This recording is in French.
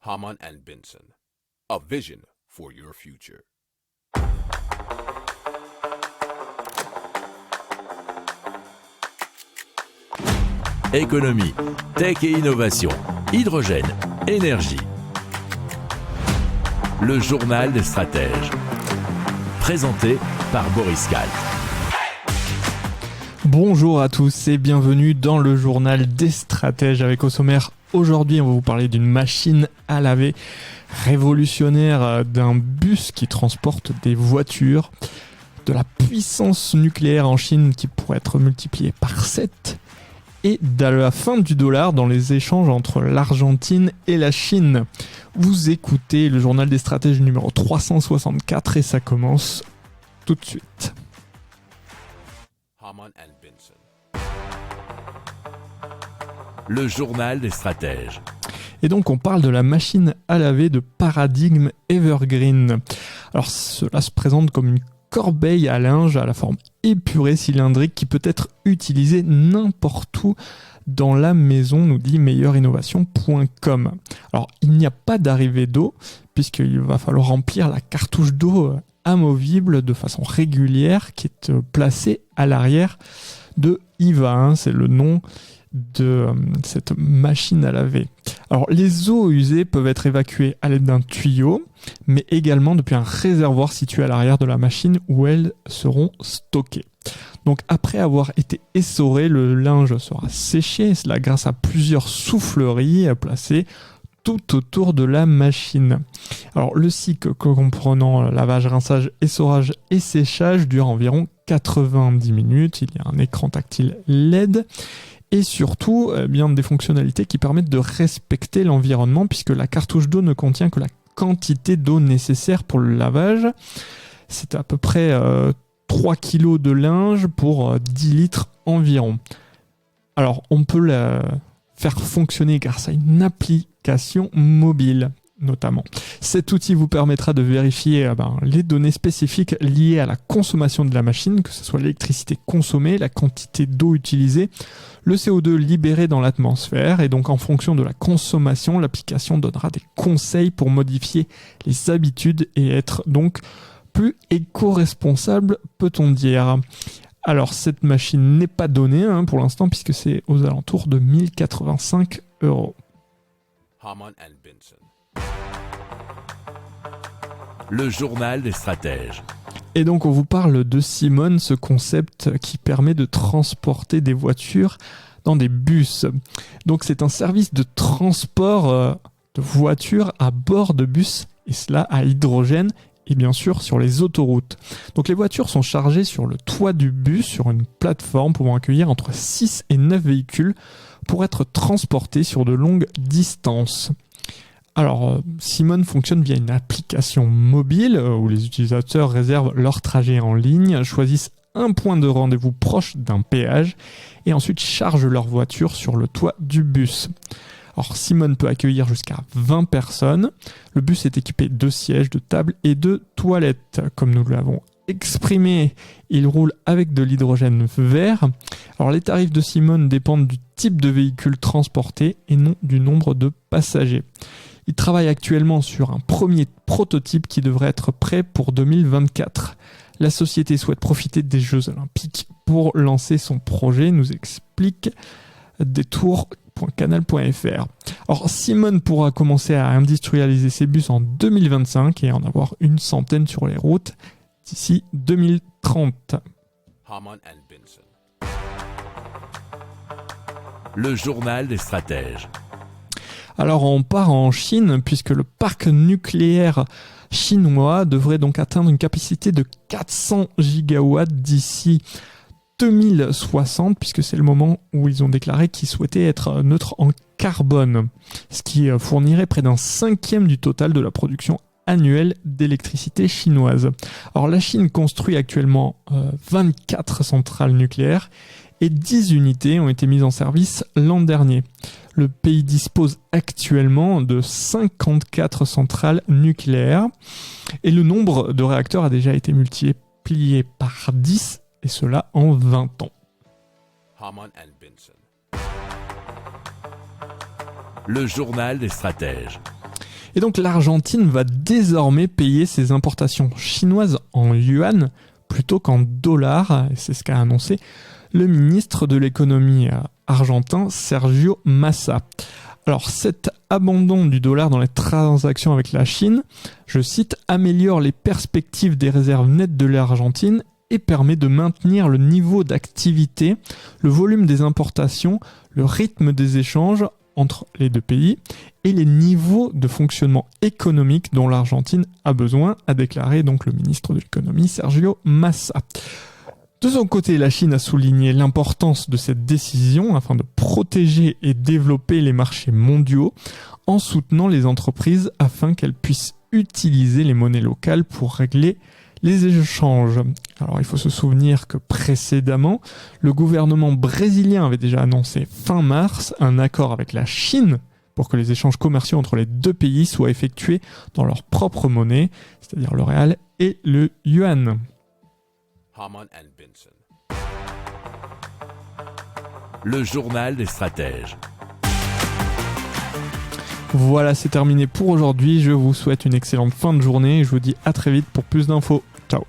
Hamann and Benson, a vision for your future. Économie, tech et innovation, hydrogène, énergie. Le journal des stratèges. Présenté par Boris Kalt. Bonjour à tous et bienvenue dans le journal des stratèges. Avec au sommaire, aujourd'hui on va vous parler d'une machine à laver révolutionnaire, d'un bus qui transporte des voitures, de la puissance nucléaire en Chine qui pourrait être multipliée par 7 et de la fin du dollar dans les échanges entre l'Argentine et la Chine. Vous écoutez le journal des stratèges numéro 364 et ça commence tout de suite. Hamann and Benson. Le journal des stratèges. Et donc on parle de la machine à laver de Paradigm Evergreen. Alors cela se présente comme une corbeille à linge à la forme épurée cylindrique qui peut être utilisée n'importe où dans la maison, nous dit meilleurinnovation.com. Alors il n'y a pas d'arrivée d'eau puisqu'il va falloir remplir la cartouche d'eau amovible de façon régulière qui est placée à l'arrière de Eva, c'est le nom de cette machine à laver. Alors les eaux usées peuvent être évacuées à l'aide d'un tuyau, mais également depuis un réservoir situé à l'arrière de la machine où elles seront stockées. Donc après avoir été essoré, le linge sera séché, et cela grâce à plusieurs souffleries placées tout autour de la machine. Alors le cycle comprenant lavage, rinçage, essorage et séchage dure environ 90 minutes. Il y a un écran tactile LED et surtout bien des fonctionnalités qui permettent de respecter l'environnement puisque la cartouche d'eau ne contient que la quantité d'eau nécessaire pour le lavage. C'est à peu près 3 kg de linge pour 10 litres environ. Alors on peut la faire fonctionner grâce à une application mobile notamment. Cet outil vous permettra de vérifier les données spécifiques liées à la consommation de la machine, que ce soit l'électricité consommée, la quantité d'eau utilisée, le CO2 libéré dans l'atmosphère, et donc en fonction de la consommation, l'application donnera des conseils pour modifier les habitudes et être donc plus éco-responsable, peut-on dire. Alors cette machine n'est pas donnée pour l'instant puisque c'est aux alentours de 1085 €. Hamann and Benson. Le journal des stratèges. Et donc on vous parle de Simone, ce concept qui permet de transporter des voitures dans des bus. Donc c'est un service de transport de voitures à bord de bus, et cela à hydrogène et bien sûr sur les autoroutes. Donc les voitures sont chargées sur le toit du bus, sur une plateforme pouvant accueillir entre 6 et 9 véhicules pour être transportés sur de longues distances. Alors, Simone fonctionne via une application mobile où les utilisateurs réservent leur trajet en ligne, choisissent un point de rendez-vous proche d'un péage et ensuite chargent leur voiture sur le toit du bus. Alors, Simone peut accueillir jusqu'à 20 personnes. Le bus est équipé de sièges, de tables et de toilettes. Comme nous l'avons exprimé, il roule avec de l'hydrogène vert. Alors, les tarifs de Simone dépendent du type de véhicule transporté et non du nombre de passagers. Il travaille actuellement sur un premier prototype qui devrait être prêt pour 2024. La société souhaite profiter des Jeux Olympiques pour lancer son projet, nous explique détour.canal.fr. Alors Simone pourra commencer à industrialiser ses bus en 2025 et en avoir une centaine sur les routes d'ici 2030. Hamann and Benson. Le journal des stratèges. Alors on part en Chine puisque le parc nucléaire chinois devrait donc atteindre une capacité de 400 gigawatts d'ici 2060 puisque c'est le moment où ils ont déclaré qu'ils souhaitaient être neutres en carbone, ce qui fournirait près d'un cinquième du total de la production annuelle d'électricité chinoise. Alors la Chine construit actuellement 24 centrales nucléaires et 10 unités ont été mises en service l'an dernier. Le pays dispose actuellement de 54 centrales nucléaires et le nombre de réacteurs a déjà été multiplié par 10 et cela en 20 ans. Hamann and Benson. Le journal des stratèges. Et donc l'Argentine va désormais payer ses importations chinoises en yuan plutôt qu'en dollars, et c'est ce qu'a annoncé le ministre de l'économie argentin Sergio Massa. Alors cet abandon du dollar dans les transactions avec la Chine, je cite, améliore les perspectives des réserves nettes de l'Argentine et permet de maintenir le niveau d'activité, le volume des importations, le rythme des échanges entre les deux pays et les niveaux de fonctionnement économique dont l'Argentine a besoin, a déclaré donc le ministre de l'économie Sergio Massa. De son côté, la Chine a souligné l'importance de cette décision afin de protéger et développer les marchés mondiaux en soutenant les entreprises afin qu'elles puissent utiliser les monnaies locales pour régler les échanges. Alors il faut se souvenir que précédemment, le gouvernement brésilien avait déjà annoncé fin mars un accord avec la Chine pour que les échanges commerciaux entre les deux pays soient effectués dans leur propre monnaie, c'est-à-dire le réal et le yuan. Hamann and Benson. Le journal des stratèges. Voilà, c'est terminé pour aujourd'hui. Je vous souhaite une excellente fin de journée et je vous dis à très vite pour plus d'infos. Ciao.